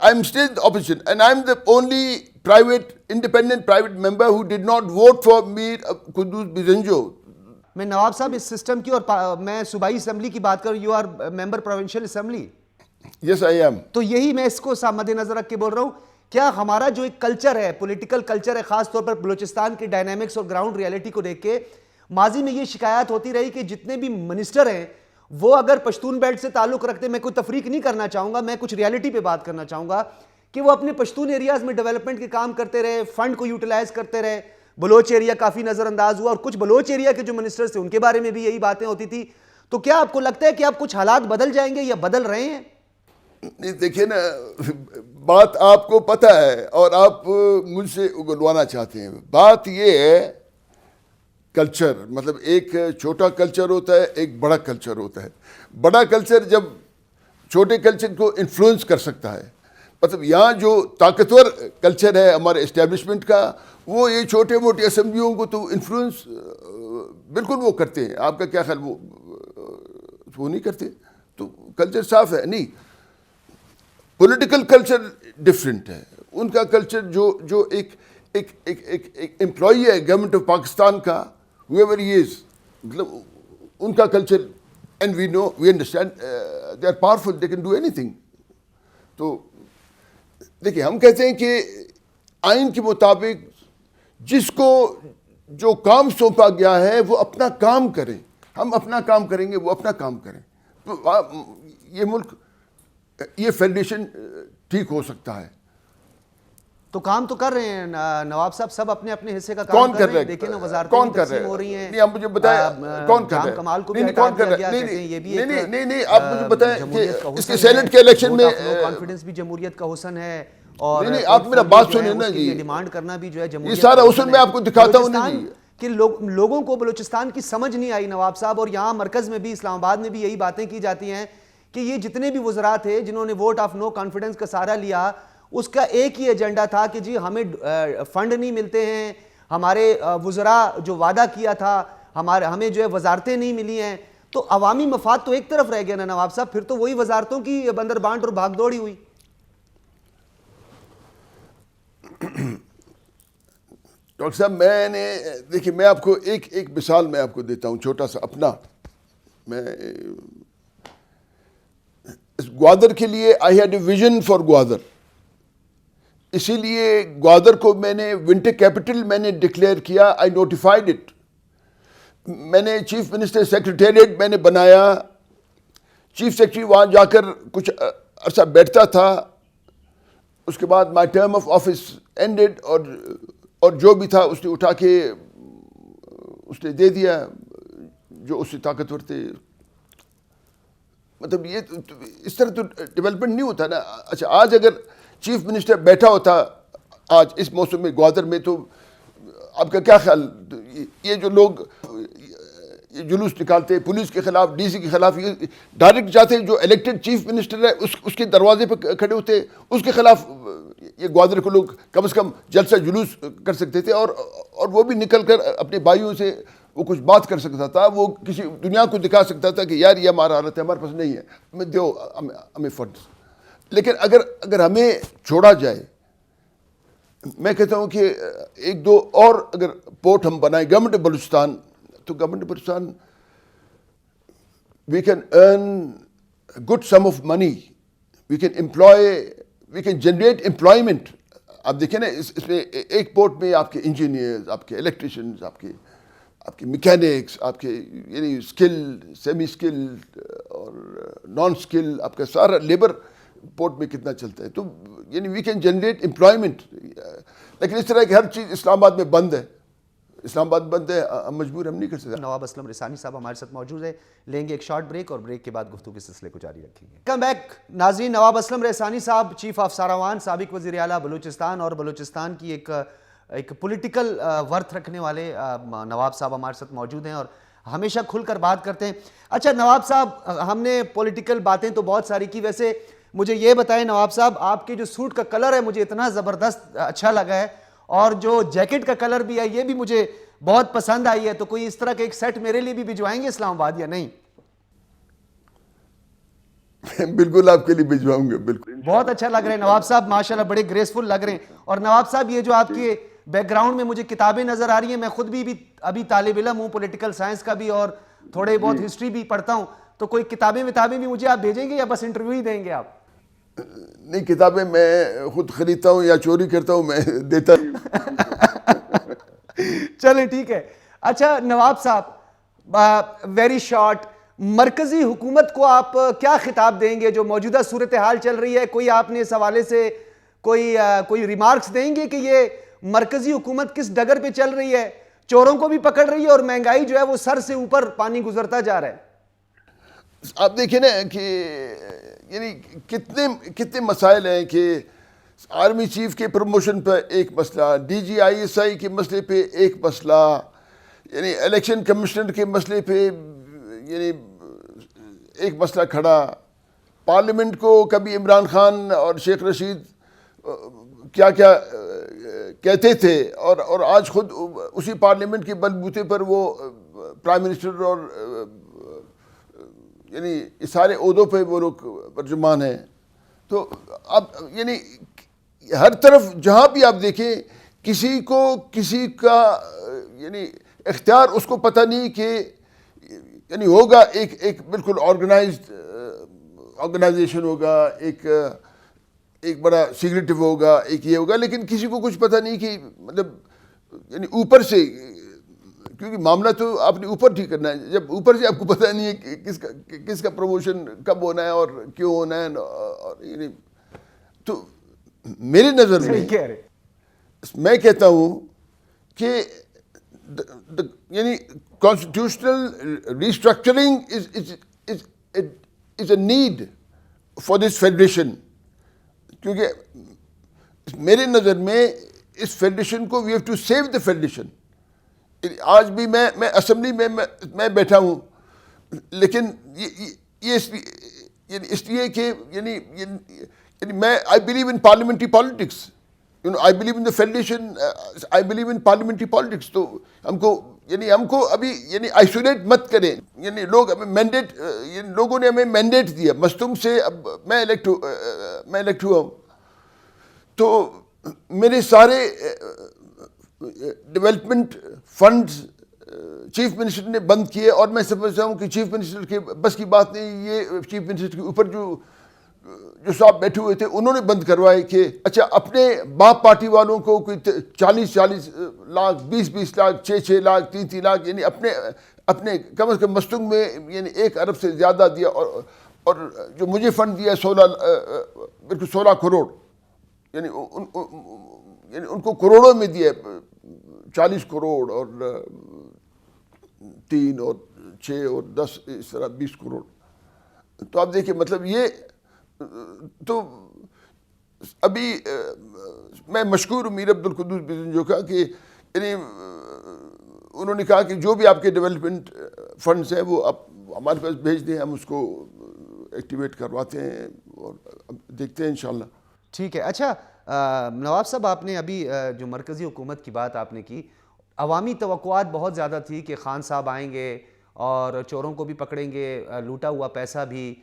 I'm still in the opposition, and I'm the only independent private member who did not vote for Mir Quddus Bizenjo. میں نواب صاحب اس system کی اور میں صوبائی assembly کی بات کروں، you are member provincial assembly. Yes, I am. تو یہی میں اس کو مد نظر رکھ کے بول رہا ہوں، کیا ہمارا جو ایک کلچر ہے، پولیٹیکل کلچر ہے، خاص طور پر بلوچستان کے ڈائنامکس اور گراؤنڈ ریالٹی کو دیکھ کے ماضی میں یہ شکایات ہوتی رہی کہ جتنے بھی منسٹر ہیں وہ اگر پشتون بیلٹ سے تعلق رکھتے، میں کوئی تفریق نہیں کرنا چاہوں گا، میں کچھ ریالٹی پہ بات کرنا چاہوں گا کہ وہ اپنے پشتون ایریاز میں ڈیولپمنٹ کے کام کرتے رہے، فنڈ کو یوٹیلائز کرتے رہے. بلوچ ایریا کافی نظر انداز ہوا، اور کچھ بلوچ ایریا کے جو منسٹرز تھے ان کے بارے میں بھی یہی باتیں ہوتی تھی. تو کیا آپ کو لگتا ہے کہ اب کچھ حالات بدل جائیں گے یا بدل رہے ہیں؟ نہیں دیکھیں نا، بات آپ کو پتہ ہے اور آپ مجھ سے اگلوانا چاہتے ہیں. بات یہ ہے کلچر، مطلب ایک چھوٹا کلچر ہوتا ہے، ایک بڑا کلچر ہوتا ہے. بڑا کلچر جب چھوٹے کلچر کو انفلوئنس کر سکتا ہے، مطلب یہاں جو طاقتور کلچر ہے ہمارے اسٹیبلشمنٹ کا، وہ یہ چھوٹے موٹے اسمبلیوں کو تو انفلوئنس بالکل وہ کرتے ہیں. آپ کا کیا خیال وہ نہیں کرتے؟ تو کلچر صاف ہے. نہیں، پولیٹیکل کلچر ڈفرینٹ ہے. ان کا کلچر جو ایک امپلائی ہے گورنمنٹ آف پاکستان کا، whoever he is, مطلب ان کا culture, and we understand they are powerful, they can do anything. تو دیکھیں ہم کہتے ہیں کہ آئین کے مطابق جس کو جو کام سونپا گیا ہے وہ اپنا کام کریں. ہم اپنا کام کریں گے، وہ اپنا کام کریں. تو یہ ملک، یہ فیڈریشن ٹھیک ہو سکتا ہے. تو کام تو کر رہے ہیں نواب صاحب، سب اپنے اپنے حصے کا کام کر رہے ہیں. دیکھیں نا وزارتیں تقسیم ہو رہی ہیں. نہیں آپ مجھے بتائیں کون کر رہا ہے؟ کمال کو بھی ہٹا دیا گیا، کہتے ہیں یہ بھی ایک نہیں آپ مجھے بتائیں کہ اس کے سینٹ کے الیکشن میں کانفیڈنس بھی جمہوریت کا حسن ہے. اور نہیں آپ میرا بات سنیں نا جی، ڈیمانڈ کرنا بھی جو ہے جمہوریت، یہ سارا حسن میں آپ کو دکھاتا ہوں نا جی کہ لوگوں کو بلوچستان کی سمجھ نہیں آئی نواب صاحب. اور یہاں مرکز میں بھی، اسلام آباد میں بھی یہی باتیں کی جاتی ہیں کہ یہ جتنے بھی وزراء تھے جنہوں نے ووٹ آف نو کانفیڈنس کا سہارا لیا، اس کا ایک ہی ایجنڈا تھا کہ جی ہمیں فنڈ نہیں ملتے ہیں، ہمارے وزراء جو وعدہ کیا تھا ہمیں جو ہے وزارتیں نہیں ملی ہیں. تو عوامی مفاد تو ایک طرف رہ گیا نا نواب صاحب، پھر تو وہی وزارتوں کی بندر بانٹ اور بھاگ دوڑ ہی ہوئی. ڈاکٹر صاحب میں نے دیکھیے میں آپ کو ایک مثال میں آپ کو دیتا ہوں چھوٹا سا اپنا. میں گوادر کے لیے I had a vision for Gwadar. اسی لیے گوادر کو میں نے ونٹر کیپٹل میں نے ڈکلیئر کیا. آئی نوٹیفائڈ اٹ. میں نے چیف منسٹر سیکریٹریٹ میں نے بنایا. چیف سیکرٹری وہاں جا کر کچھ عرصہ بیٹھتا تھا. اس کے بعد مائی ٹرم آف آفس اینڈڈ اور جو بھی تھا اس نے اٹھا کے اس نے دے دیا جو اس سے طاقتور تھے. مطلب یہ اس طرح تو ڈیولپمنٹ نہیں ہوتا نا. اچھا آج اگر چیف منسٹر بیٹھا ہوتا آج اس موسم میں گوادر میں تو آپ کا کیا خیال؟ یہ جو لوگ یہ جلوس نکالتے ہیں پولیس کے خلاف ڈی سی کے خلاف, یہ ڈائریکٹ جاتے جو الیکٹڈ چیف منسٹر ہے اس کے دروازے پہ کھڑے ہوتے اس کے خلاف. یہ گوادر کے لوگ کم از کم جلسہ جلوس کر سکتے تھے اور وہ بھی نکل کر اپنے بھائیوں سے وہ کچھ بات کر سکتا تھا. وہ کسی دنیا کو دکھا سکتا تھا کہ یار یہ ہمارا حالت ہے, ہمارے پاس نہیں ہے, ہمیں دیو ہمیں فنڈس. لیکن اگر ہمیں چھوڑا جائے, میں کہتا ہوں کہ ایک دو اور اگر پورٹ ہم بنائیں گورنمنٹ بلوچستان, تو government Balochistan we can earn good sum of money, we can employ, we can generate employment. آپ دیکھیں نا اس میں ایک پورٹ میں آپ کے انجینئرز, آپ کے الیکٹریشینز, آپ کے میکینکس, آپ کے یعنی اسکل سیمی اسکل اور نان اسکل, آپ کا سارا لیبر پورٹ میں کتنا چلتا ہے. تو یعنی وی کین جنریٹ امپلائمنٹ. لیکن اس طرح کی ہر چیز اسلام آباد میں بند ہے. اسلام آباد بند ہے, ہم مجبور ہم نہیں کر سکتے. نواب اسلم رسانی صاحب ہمارے ساتھ موجود ہیں. لیں گے ایک شارٹ بریک اور بریک کے بعد گفتگو کے سلسلے کو جاری رکھیں گے. کم بیک ناظرین, نواب اسلم رسانی صاحب چیف آف ساراوان, سابق وزیر اعلیٰ بلوچستان, اور بلوچستان کی ایک پولیٹیکل ورتھ رکھنے والے نواب صاحب ہمارے ساتھ موجود ہیں اور ہمیشہ کھل کر بات کرتے ہیں. اچھا نواب صاحب, ہم نے پولیٹیکل باتیں تو بہت ساری کی, ویسے مجھے یہ بتائیں نواب صاحب, آپ کے جو سوٹ کا کلر ہے مجھے اتنا زبردست اچھا لگا ہے, اور جو جیکٹ کا کلر بھی ہے یہ بھی مجھے بہت پسند آئی ہے. تو کوئی اس طرح کا ایک سیٹ میرے لیے بھی بھجوائیں گے اسلام آباد یا نہیں؟ بالکل آپ کے لیے بھجواؤں گا. بالکل بہت اچھا لگ رہے ہیں نواب صاحب, ماشاءاللہ بڑے گریسفل لگ رہے ہیں. اور نواب صاحب یہ جو آپ کے بیک گراؤنڈ میں مجھے کتابیں نظر آ رہی ہیں, میں خود بھی ابھی طالب علم ہوں پولیٹیکل سائنس کا بھی, اور تھوڑے بہت ہسٹری بھی پڑھتا ہوں. تو کوئی کتابیں بھی مجھے آپ بھیجیں گے یا بس انٹرویو ہی دیں گے آپ؟ نہیں, کتابیں میں خود خریدتا ہوں یا چوری کرتا ہوں, میں دیتا ہوں. چلیں ٹھیک ہے. اچھا نواب صاحب, ویری شارٹ, مرکزی حکومت کو آپ کیا خطاب دیں گے جو موجودہ صورتحال چل رہی ہے؟ کوئی آپ نے اس حوالے سے کوئی ریمارکس دیں گے کہ یہ مرکزی حکومت کس ڈگر پہ چل رہی ہے؟ چوروں کو بھی پکڑ رہی ہے اور مہنگائی جو ہے وہ سر سے اوپر پانی گزرتا جا رہا ہے. آپ دیکھیں نا کہ یعنی کتنے مسائل ہیں کہ آرمی چیف کے پروموشن پہ ایک مسئلہ, D G I S I کے مسئلے پہ ایک مسئلہ, یعنی الیکشن کمشنر کے مسئلے پہ یعنی ایک مسئلہ کھڑا. پارلیمنٹ کو کبھی عمران خان اور شیخ رشید کیا کہتے تھے, اور آج خود اسی پارلیمنٹ کے بلبوتے پر وہ پرائم منسٹر اور یعنی سارے عہدوں پہ وہ لوگ ترجمان ہیں. تو اب یعنی ہر طرف جہاں بھی آپ دیکھیں کسی کا یعنی اختیار اس کو پتہ نہیں کہ یعنی ہوگا ایک بالکل آرگنائزیشن ہوگا, ایک بڑا سیکریٹو ہوگا, ایک یہ ہوگا, لیکن کسی کو کچھ پتہ نہیں کہ مطلب یعنی اوپر سے, کیونکہ معاملہ تو آپ نے اوپر ٹھیک کرنا ہے. جب اوپر سے آپ کو پتہ نہیں ہے کہ کس کا پروموشن کب ہونا ہے اور کیوں ہونا ہے, اور یعنی تو میری نظر میں کہتا ہوں کہ یعنی constitutional restructuring is a need for this federation. کیونکہ میرے نظر میں اس فیڈریشن کو we have to save the federation. آج بھی میں اسمبلی میں بیٹھا ہوں, لیکن یہ اس لیے کہ یعنی میں I believe in parliamentary politics, I believe in the federation, I believe in parliamentary politics. تو ہم کو ابھی یعنی آئسولیٹ مت کریں. یعنی لوگوں نے ہمیں مینڈیٹ دیا, مستم سے اب میں الیکٹ ہوا ہوں. تو میرے سارے ڈیولپمنٹ فنڈز چیف منسٹر نے بند کیے, اور میں سمجھتا ہوں کہ چیف منسٹر کے بس کی بات نہیں, یہ چیف منسٹر کے اوپر جو صاحب بیٹھے ہوئے تھے انہوں نے بند کروائے کہ اچھا اپنے باپ پارٹی والوں کو کوئی 40 لاکھ 20 لاکھ 6 لاکھ 3 لاکھ یعنی اپنے کم از کم مستنگ میں یعنی 1 ارب سے زیادہ دیا, اور جو مجھے فنڈ دیا 16 کروڑ یعنی ان کو کروڑوں میں دیا, 40 کروڑ اور 3 اور 6 اور 10 اس طرح 20 کروڑ. تو آپ دیکھیں مطلب یہ تو ابھی میں مشکور ہوں میر عبدالقدوس بزنجو کا کہ یعنی انہوں نے کہا کہ جو بھی آپ کے ڈیولپمنٹ فنڈز ہیں وہ آپ ہمارے پاس بھیج دیں, ہم اس کو ایکٹیویٹ کرواتے ہیں اور دیکھتے ہیں انشاءاللہ. ٹھیک ہے. اچھا نواب صاحب, آپ نے ابھی جو مرکزی حکومت کی بات آپ نے کی, عوامی توقعات بہت زیادہ تھی کہ خان صاحب آئیں گے اور چوروں کو بھی پکڑیں گے, لوٹا ہوا پیسہ بھی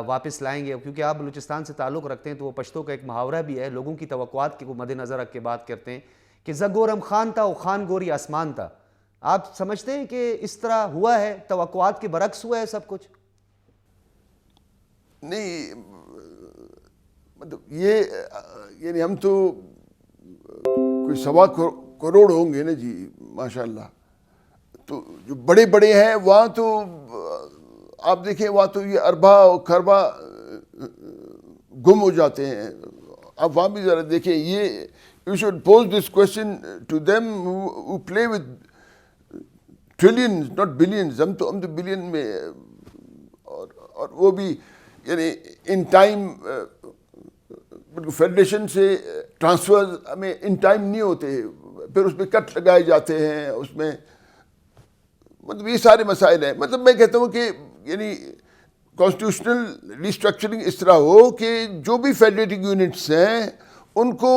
واپس لائیں گے, کیونکہ آپ بلوچستان سے تعلق رکھتے ہیں تو وہ پشتوں کا ایک محاورہ بھی ہے, لوگوں کی توقعات کو مد نظر رکھ کے بات کرتے ہیں کہ زگورم خان تھا وہ خان گوری آسمان تھا. آپ سمجھتے ہیں کہ اس طرح ہوا ہے, توقعات کے برعکس ہوا ہے سب کچھ؟ نہیں مطلب یہ یعنی ہم تو کوئی 1.25 کروڑ ہوں گے نا جی ماشاءاللہ, تو جو بڑے بڑے ہیں وہاں تو آپ دیکھیں وہاں تو یہ اربا اور خربا گم ہو جاتے ہیں. آپ وہاں بھی ذرا دیکھیں, یہ you should pose this question to them who play with trillions not billions. ہم تو بلین میں, اور وہ بھی یعنی ان ٹائم فیڈریشن سے ٹرانسفر ہمیں ان ٹائم نہیں ہوتے, پھر اس میں کٹ لگائے جاتے ہیں, اس میں مطلب یہ سارے مسائل ہیں. مطلب میں کہتا ہوں کہ یعنی کانسٹیٹیوشنل ریسٹرکچرنگ اس طرح ہو کہ جو بھی فیڈریٹنگ یونٹس ہیں ان کو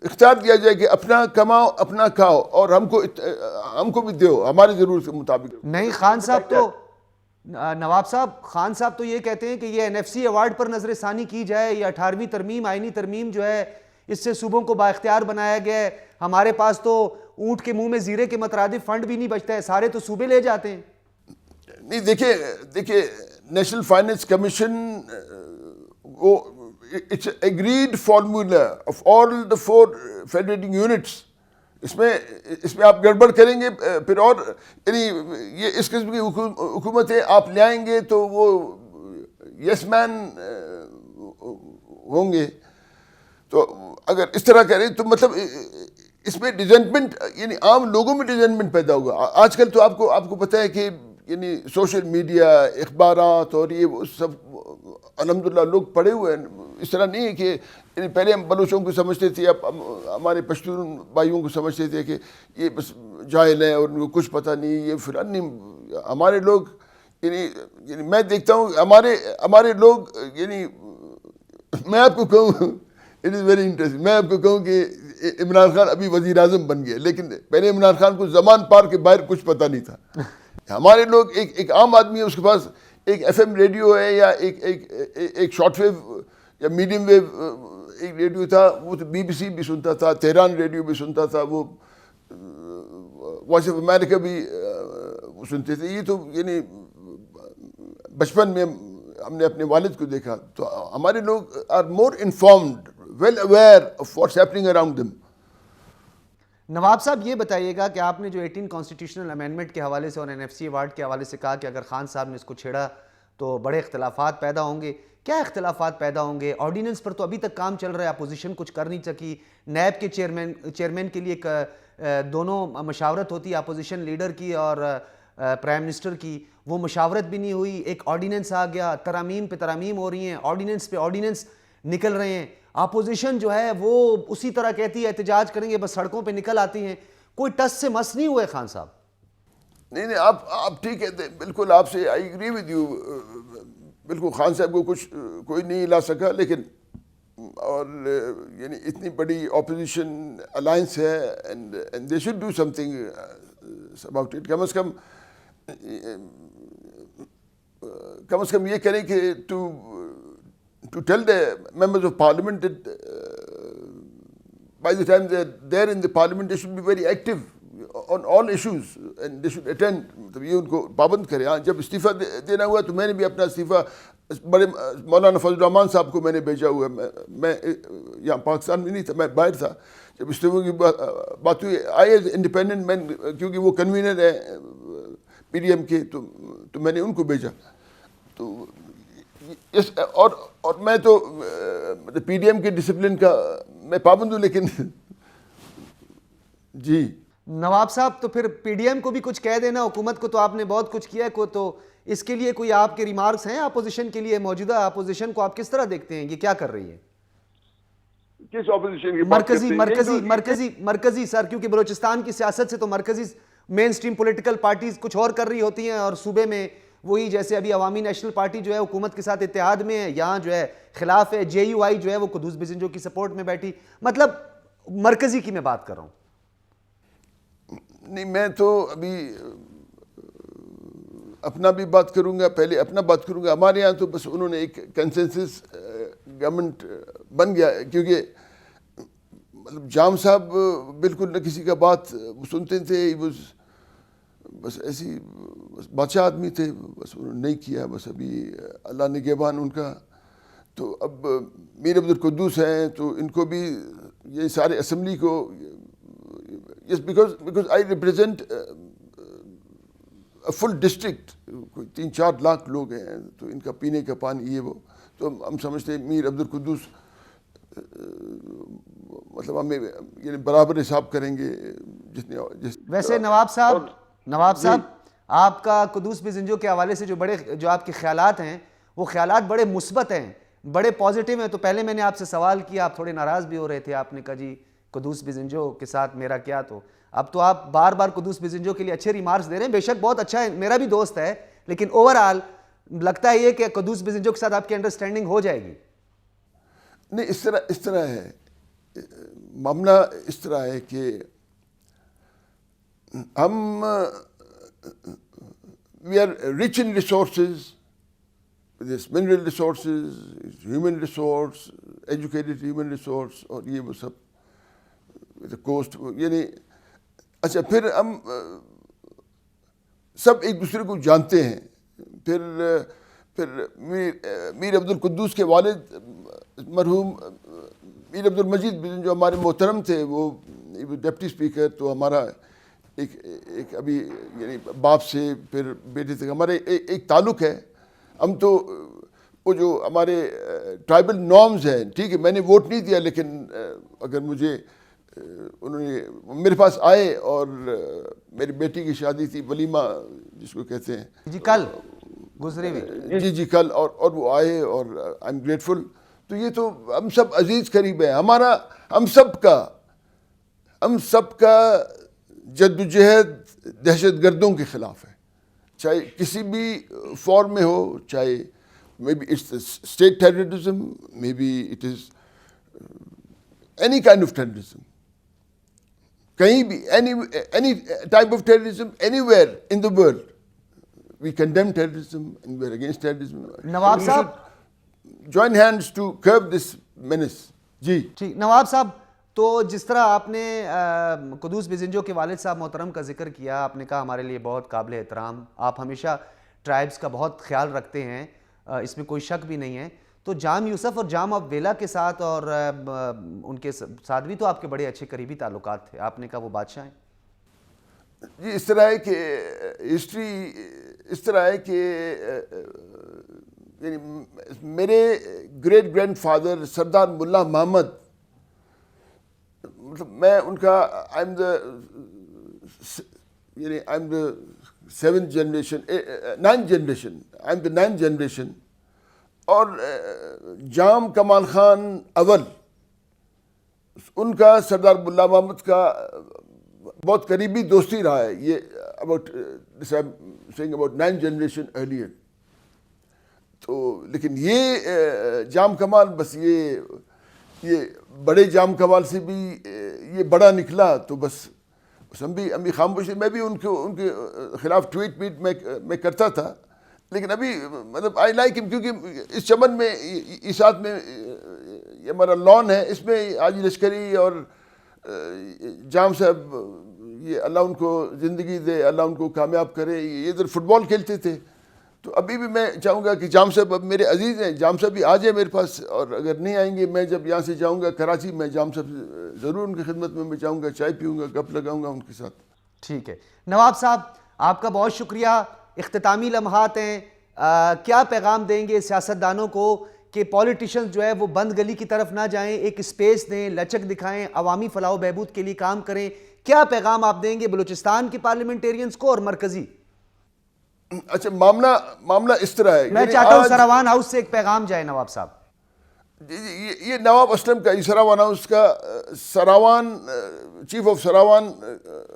اختیار دیا جائے کہ اپنا کماؤ اپنا کھاؤ, اور ہم کو بھی دیو ہماری ضرورت کے مطابق. نہیں خان صاحب تو نواب صاحب, خان صاحب تو یہ کہتے ہیں کہ یہ NFC ایوارڈ پر نظر ثانی کی جائے, یہ 18ویں ترمیم آئینی ترمیم جو ہے اس سے صوبوں کو بااختیار بنایا گیا ہے. ہمارے پاس تو اونٹ کے منہ میں زیرے کے مترادف فنڈ بھی نہیں بچتا ہے, سارے تو صوبے لے جاتے ہیں. نہیں دیکھیں نیشنل فائنانس کمیشن وہ it's agreed formula of all the 4 federating units. اس میں آپ گڑبڑ کریں گے پھر, اور یعنی یہ اس قسم کی حکومتیں آپ لے آئیں گے تو وہ یس مین ہوں گے. تو اگر اس طرح کریں تو مطلب اس میں ڈیزنٹمنٹ یعنی عام لوگوں میں ڈیزنٹمنٹ پیدا ہوگا. آج کل تو آپ کو پتہ ہے کہ یعنی سوشل میڈیا, اخبارات اور یہ سب الحمدللہ لوگ پڑھے ہوئے ہیں. اس طرح نہیں ہے کہ یعنی پہلے ہم بلوچوں کو سمجھتے تھے, اب ہمارے پشتون بھائیوں کو سمجھتے تھے کہ یہ بس جاہل ہیں اور ان کو کچھ پتہ نہیں, یہ فلان نہیں. ہمارے لوگ یعنی میں دیکھتا ہوں ہمارے لوگ یعنی میں آپ کو کہوں اٹ از ویری انٹرسٹنگ, میں آپ کو کہوں کہ عمران خان ابھی وزیر اعظم بن گئے, لیکن پہلے عمران خان کو زمان پار کے باہر کچھ پتہ نہیں تھا. ہمارے لوگ ایک عام آدمی ہے, اس کے پاس ایک FM ریڈیو ہے یا ایک شارٹ ویو یا میڈیم ویو ایک ریڈیو تھا, وہ تو BBC بھی سنتا تھا, تہران ریڈیو بھی سنتا تھا, وہ وائس آف امریکہ بھی وہ سنتے تھے. یہ تو یعنی بچپن میں ہم نے اپنے والد کو دیکھا. تو ہمارے لوگ are more informed, well aware of what's happening around them. نواب صاحب یہ بتائیے گا کہ آپ نے جو 18 کانسٹیٹیوشنل امینڈمنٹ کے حوالے سے اور NFC ایوارڈ کے حوالے سے کہا کہ اگر خان صاحب نے اس کو چھیڑا تو بڑے اختلافات پیدا ہوں گے, کیا اختلافات پیدا ہوں گے؟ آرڈیننس پر تو ابھی تک کام چل رہا ہے, اپوزیشن کچھ کر نہیں سکی. نیب کے چیئرمین کے لیے دونوں مشاورت ہوتی ہے, اپوزیشن لیڈر کی اور پرائم منسٹر کی, وہ مشاورت بھی نہیں ہوئی. ایک آرڈیننس آ گیا, ترامیم پہ ترامیم ہو رہی ہیں, آرڈیننس پہ آرڈیننس نکل رہے ہیں. اپوزیشن جو ہے وہ اسی طرح کہتی ہے احتجاج کریں گے, بس سڑکوں پہ نکل آتی ہیں. کوئی ٹس سے مس نہیں ہوئے خان صاحب؟ نہیں آپ ٹھیک کہتے ہیں, بالکل آپ سے آئی ایگری ود یو. بالکل خان صاحب کو کوئی نہیں لا سکا, لیکن اور یعنی اتنی بڑی اپوزیشن الائنس ہے and they should do something about it. کم از کم یہ کریں کہ to tell the members of parliament by the time they're there in the parliament, they should be very active on all issues and they should attend. مطلب یہ ان کو پابند کرے. ہاں جب استعفیٰ دینا ہوا تو میں نے بھی اپنا استعفیٰ بڑے مولانا فضل الرحمان صاحب کو میں نے بھیجا ہوا ہے. میں یہاں پاکستان میں نہیں تھا, میں باہر تھا. جب استعفے کی بات ہوئی, آئی ایز انڈیپینڈنٹ مین, کیونکہ وہ کنوینر ہیں پی ڈی ایم کے, تو میں نے ان کو بھیجا. تو اور میں تو پی ڈی ایم کے ڈسپلن کا میں پابند ہوں, لیکن جی نواب صاحب تو پھر پی ڈی ایم کو بھی کچھ کہہ دینا, حکومت کو تو آپ نے بہت کچھ کیا ہے, تو اس کے لیے کوئی آپ کے ریمارکس ہیں اپوزیشن کے لیے؟ موجودہ اپوزیشن کو آپ کس طرح دیکھتے ہیں, یہ کیا کر رہی ہے؟ کس اپوزیشن کی بات کرتے ہیں؟ مرکزی سر, کیونکہ بلوچستان کی سیاست سے تو مرکزی مین سٹریم پولیٹیکل پارٹیز کچھ اور کر رہی ہوتی ہیں, اور صوبے میں وہی جیسے ابھی عوامی نیشنل پارٹی جو ہے حکومت کے ساتھ اتحاد میں ہے, یہاں جو ہے خلاف ہے. جے یو آئی جو ہے وہ قدوس بزنجو کی سپورٹ میں بیٹھی. مطلب مرکزی کی میں بات کر رہا ہوں. نہیں, میں تو ابھی اپنا بھی بات کروں گا, پہلے اپنا بات کروں گا. ہمارے یہاں تو بس انہوں نے ایک کنسنسس گورنمنٹ بن گیا, کیونکہ مطلب جام صاحب بالکل نہ کسی کا بات سنتے تھے, بس ایسی بادشاہ آدمی تھے, بس انہوں نے نہیں کیا. بس ابھی اللہ نگہبان ان کا. تو اب میر عبد القدوس ہیں, تو ان کو بھی یہ سارے اسمبلی کو, yes, because I represent a full district, کوئی 3-4 لاکھ لوگ ہیں, تو ان کا پینے کا پانی یہ وہ, تو ہم سمجھتے ہیں میر عبد القدوس مطلب ہمیں یعنی برابر حساب کریں گے جس. ویسے نواب صاحب آپ کا قدوس بزنجو کے حوالے سے جو آپ کے خیالات ہیں, وہ خیالات بڑے مثبت ہیں, بڑے پازیٹیو ہیں. تو پہلے میں نے آپ سے سوال کیا, آپ تھوڑے ناراض بھی ہو رہے تھے, آپ نے کہا جی قدوس بزنجو کے ساتھ میرا کیا. تو اب تو آپ بار بار قدوس بزنجو کے لیے اچھے ریمارکس دے رہے ہیں. بے شک بہت اچھا ہے, میرا بھی دوست ہے, لیکن اوور آل لگتا ہے یہ کہ قدوس بزنجو کے ساتھ آپ کی انڈرسٹینڈنگ ہو جائے گی. نہیں, اس طرح ہے معاملہ. اس طرح ہے کہ ہم we are rich in resources, mineral resources, human resource, educated human resource, اور یہ وہ سب کوسٹ, یعنی اچھا. پھر ہم سب ایک دوسرے کو جانتے ہیں. پھر میر عبد القدوس کے والد مرحوم میر عبد المجید جو ہمارے محترم تھے, وہ ڈپٹی اسپیکر. تو ہمارا ایک ابھی یعنی باپ سے پھر بیٹے تک ہمارے ایک تعلق ہے. ہم تو وہ جو ہمارے ٹرائبل نارمز ہیں, ٹھیک ہے, میں نے ووٹ نہیں دیا, لیکن اگر مجھے انہوں نے میرے پاس آئے, اور میری بیٹی کی شادی تھی, ولیمہ جس کو کہتے ہیں, جی کل گزری ہوئی, جی کل, اور وہ آئے, اور آئی ایم گریٹفل. تو یہ تو ہم سب عزیز قریب ہیں. ہمارا ہم سب کا جدوجہد دہشت گردوں کے خلاف ہے, چاہے کسی بھی فارم میں ہو, چاہے may be it's state terrorism, may be it is any kind of terrorism, کہیں بھی any type of terrorism anywhere in the world. We condemn terrorism and we are against terrorism. نواب صاحب join hands to curb this menace. جی ٹھیک. نواب صاحب, تو جس طرح آپ نے قدوس بزنجو کے والد صاحب محترم کا ذکر کیا, آپ نے کہا ہمارے لیے بہت قابل احترام, آپ ہمیشہ ٹرائبس کا بہت خیال رکھتے ہیں, اس میں کوئی شک بھی نہیں ہے. تو جام یوسف اور جام آف ویلا کے ساتھ اور ان کے ساتھ بھی تو آپ کے بڑے اچھے قریبی تعلقات تھے, آپ نے کہا وہ بادشاہ ہیں. جی اس طرح ہے کہ ہسٹری اس طرح ہے کہ یعنی میرے گریٹ گرینڈ فادر سردار ملا محمد, مطلب میں ان کا I am the 7th generation 9th generation, I am the 9th generation. اور جام کمال خان اول, ان کا سردار ملا محمد کا بہت قریبی دوستی رہا ہے. یہ about 9th generation earlier. تو لیکن یہ جام کمال بس یہ بڑے جام کمال سے بھی یہ بڑا نکلا. تو بس ہم بھی خاموش. میں بھی ان کے خلاف ٹویٹ میں کرتا تھا, لیکن ابھی مطلب آئی لائک ہم, کیونکہ اس چمن میں اس ساتھ میں یہ ہمارا لان ہے, اس میں حاجی لشکری اور جام صاحب یہ اللہ ان کو زندگی دے, اللہ ان کو کامیاب کرے, یہ ادھر فٹ بال کھیلتے تھے. تو ابھی بھی میں چاہوں گا کہ جام صاحب اب میرے عزیز ہیں, جام صاحب بھی آ جائے میرے پاس, اور اگر نہیں آئیں گے, میں جب یہاں سے جاؤں گا کراچی, میں جام صاحب سے ضرور ان کی خدمت میں جاؤں گا, چائے پیوں گا, گپ لگاؤں گا ان کے ساتھ. ٹھیک ہے نواب صاحب, آپ کا بہت شکریہ. اختتامی لمحات ہیں, کیا پیغام دیں گے سیاستدانوں کو کہ پولیٹیشنز جو ہے وہ بند گلی کی طرف نہ جائیں, ایک اسپیس دیں, لچک دکھائیں, عوامی فلاح و بہبود کے لیے کام کریں؟ کیا پیغام آپ دیں گے بلوچستان کے پارلیمنٹیرینز کو اور مرکزی؟ اچھا, معاملہ اس طرح ہے, میں چاہتا ہوں سراوان ہاؤس سے ایک پیغام جائے نواب صاحب. یہ نواب اسلم کا, یہ سراوان ہاؤس کا, سراوان چیف آف سراوان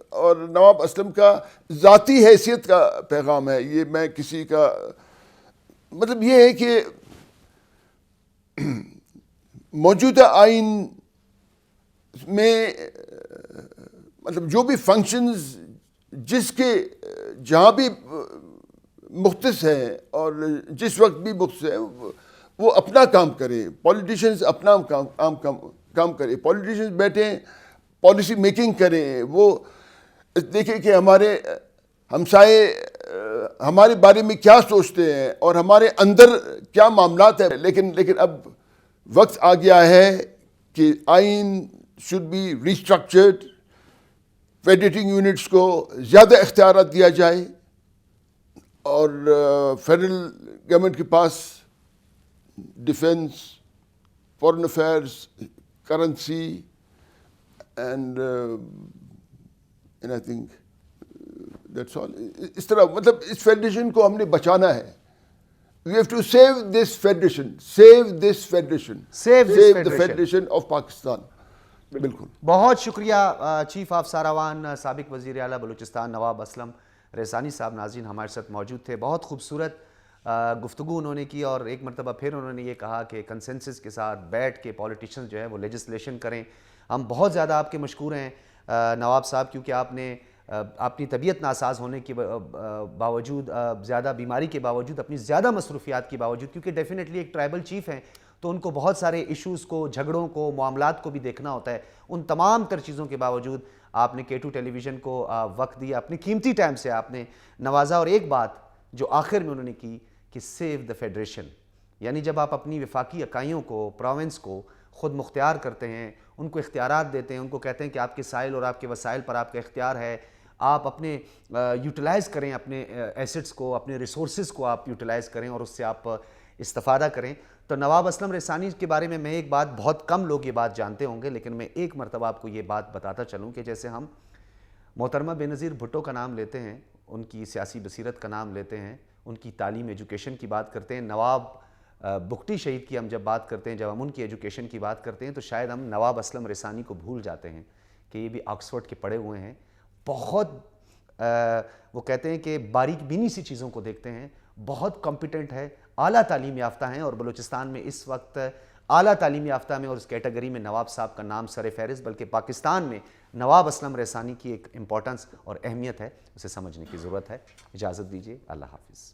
اور نواب اسلم کا ذاتی حیثیت کا پیغام ہے. یہ میں کسی کا مطلب یہ ہے کہ موجودہ آئین میں مطلب جو بھی فنکشنز جس کے جہاں بھی مختص ہیں اور جس وقت بھی مختص ہیں, وہ اپنا کام کریں. پولیٹیشنز اپنا کام کریں, پولیٹیشنز بیٹھیں, پالیسی میکنگ کریں. وہ دیکھیں کہ ہمارے ہمسائے ہمارے بارے میں کیا سوچتے ہیں اور ہمارے اندر کیا معاملات ہیں. لیکن اب وقت آ گیا ہے کہ آئین should be restructured, federating units کو زیادہ اختیارات دیا جائے, اور فیڈرل گورنمنٹ کے پاس defence, foreign affairs, currency and I think that's all. اس طرح مطلب اس فیڈریشن کو ہم نے بچانا ہے. We have to save this federation, save the federation of Pakistan. بالکل. بہت شکریہ چیف آف ساراوان, سابق وزیر اعلیٰ بلوچستان نواب اسلم رحسانی صاحب. ناظرین ہمارے ساتھ موجود تھے, بہت خوبصورت گفتگو انہوں نے کی, اور ایک مرتبہ پھر انہوں نے یہ کہا کہ کنسنسس کے ساتھ بیٹھ کے پولیٹیشنز جو ہے وہ لیجسلیشن کریں. ہم بہت زیادہ آپ کے مشکور ہیں نواب صاحب, کیونکہ آپ نے اپنی طبیعت ناساز ہونے کے باوجود, زیادہ بیماری کے باوجود, اپنی زیادہ مصروفیات کے باوجود, کیونکہ ڈیفینیٹلی ایک ٹرائبل چیف ہیں تو ان کو بہت سارے ایشوز کو, جھگڑوں کو, معاملات کو بھی دیکھنا ہوتا ہے. ان تمام تر چیزوں کے باوجود آپ نے K2 ٹیلی ویژن کو وقت دیا, اپنی قیمتی ٹائم سے آپ نے نوازا. اور ایک بات جو آخر میں انہوں نے کی کہ سیو دا فیڈریشن, یعنی جب آپ اپنی وفاقی اکائیوں کو, پروونس کو خود مختار کرتے ہیں, ان کو اختیارات دیتے ہیں, ان کو کہتے ہیں کہ آپ کے سائل اور آپ کے وسائل پر آپ کا اختیار ہے, آپ اپنے یوٹیلائز کریں, اپنے ایسٹس کو, اپنے ریسورسز کو آپ یوٹیلائز کریں اور اس سے آپ استفادہ کریں. تو نواب اسلم رحسانی کے بارے میں ایک بات, بہت کم لوگ یہ بات جانتے ہوں گے, لیکن میں ایک مرتبہ آپ کو یہ بات بتاتا چلوں کہ جیسے ہم محترمہ بے نظیر بھٹو کا نام لیتے ہیں, ان کی سیاسی بصیرت کا نام لیتے ہیں, ان کی تعلیم ایجوکیشن کی بات کرتے ہیں, نواب بگٹی شہید کی ہم جب بات کرتے ہیں, جب ہم ان کی ایجوکیشن کی بات کرتے ہیں, تو شاید ہم نواب اسلم رحسانی کو بھول جاتے ہیں کہ یہ بھی آکسفورڈ کے پڑھے ہوئے ہیں. بہت وہ کہتے ہیں کہ باریک بینی سی چیزوں کو دیکھتے ہیں, بہت کمپیٹنٹ ہے, اعلیٰ تعلیم یافتہ ہیں, اور بلوچستان میں اس وقت اعلیٰ تعلیم یافتہ میں اور اس کیٹیگری میں نواب صاحب کا نام سر فہرست, بلکہ پاکستان میں نواب اسلم رحسانی کی ایک امپورٹنس اور اہمیت ہے, اسے سمجھنے کی ضرورت ہے. اجازت دیجیے, اللہ حافظ.